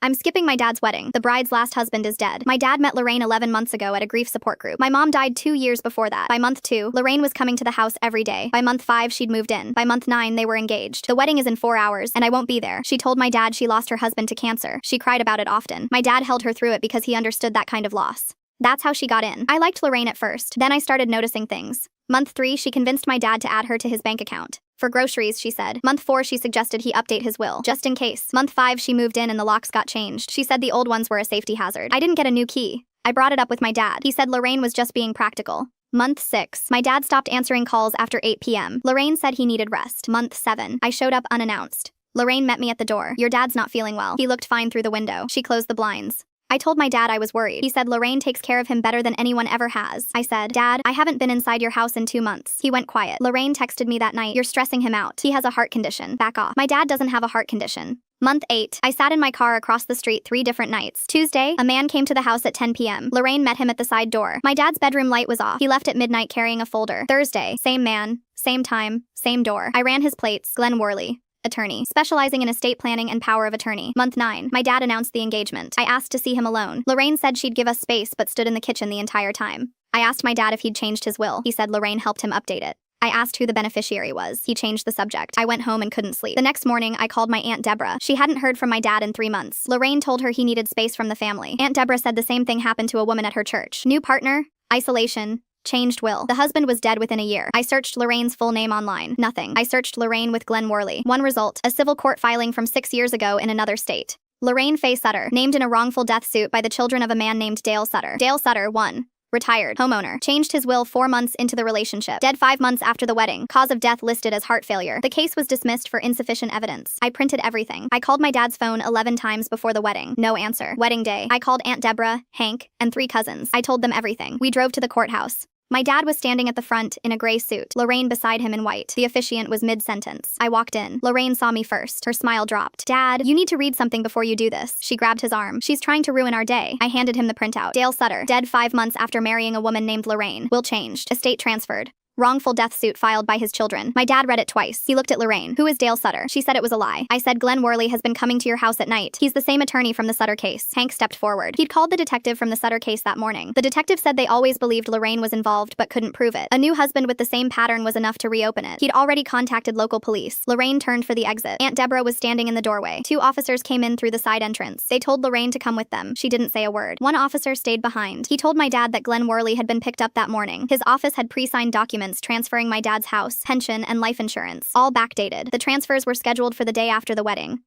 I'm skipping my dad's wedding. The bride's last husband is dead. My dad met Lorraine 11 months ago at a grief support group. My mom died 2 years before that. By month 2, Lorraine was coming to the house every day. By month 5, she'd moved in. By month 9, they were engaged. The wedding is in 4 hours, and I won't be there. She told my dad she lost her husband to cancer. She cried about it often. My dad held her through it because he understood that kind of loss. That's how she got in. I liked Lorraine at first. Then I started noticing things. Month 3, she convinced my dad to add her to his bank account. For groceries, she said. Month 4, she suggested he update his will, just in case. Month 5, she moved in and the locks got changed. She said the old ones were a safety hazard. I didn't get a new key. I brought it up with my dad. He said Lorraine was just being practical. Month 6, my dad stopped answering calls after 8 p.m. Lorraine said he needed rest. Month 7, I showed up unannounced. Lorraine met me at the door. Your dad's not feeling well. He looked fine through the window. She closed the blinds. I told my dad I was worried. He said Lorraine takes care of him better than anyone ever has. I said, Dad, I haven't been inside your house in 2 months. He went quiet. Lorraine texted me that night, you're stressing him out. He has a heart condition. Back off. My dad doesn't have a heart condition. Month 8, I sat in my car across the street 3 different nights. Tuesday, a man came to the house at 10 p.m. Lorraine met him at the side door. My dad's bedroom light was off. He left at midnight carrying a folder. Thursday, same man, same time, same door. I ran his plates. Glenn Worley, attorney, specializing in estate planning and power of attorney. Month 9, my dad announced the engagement. I asked to see him alone. Lorraine said she'd give us space but stood in the kitchen the entire time. I asked my dad if he'd changed his will. He said Lorraine helped him update it. I asked who the beneficiary was. He changed the subject. I went home and couldn't sleep. The next morning, I called my Aunt Deborah. She hadn't heard from my dad in 3 months. Lorraine told her he needed space from the family. Aunt Deborah said the same thing happened to a woman at her church. New partner, isolation, changed will. The husband was dead within a year. I searched Lorraine's full name online. Nothing. I searched Lorraine with Glenn Worley. One result, a civil court filing from 6 years ago in another state. Lorraine Faye Sutter, named in a wrongful death suit by the children of a man named Dale Sutter. Dale Sutter, 1. Retired, homeowner, changed his will 4 months into the relationship. Dead 5 months after the wedding. Cause of death listed as heart failure. The case was dismissed for insufficient evidence. I printed everything. I called my dad's phone 11 times before the wedding. No answer. Wedding day. I called Aunt Deborah, Hank, and 3 cousins. I told them everything. We drove to the courthouse. My dad was standing at the front in a gray suit, Lorraine beside him in white. The officiant was mid-sentence. I walked in. Lorraine saw me first. Her smile dropped. Dad, you need to read something before you do this. She grabbed his arm. She's trying to ruin our day. I handed him the printout. Dale Sutter, dead 5 months after marrying a woman named Lorraine. Will changed. Estate transferred. Wrongful death suit filed by his children. My dad read it twice. He looked at Lorraine. Who is Dale Sutter? She said it was a lie. I said Glenn Worley has been coming to your house at night. He's the same attorney from the Sutter case. Hank stepped forward. He'd called the detective from the Sutter case that morning. The detective said they always believed Lorraine was involved but couldn't prove it. A new husband with the same pattern was enough to reopen it. He'd already contacted local police. Lorraine turned for the exit. Aunt Deborah was standing in the doorway. 2 officers came in through the side entrance. They told Lorraine to come with them. She didn't say a word. 1 officer stayed behind. He told my dad that Glenn Worley had been picked up that morning. His office had pre-signed documents transferring my dad's house, pension, and life insurance, all backdated. The transfers were scheduled for the day after the wedding.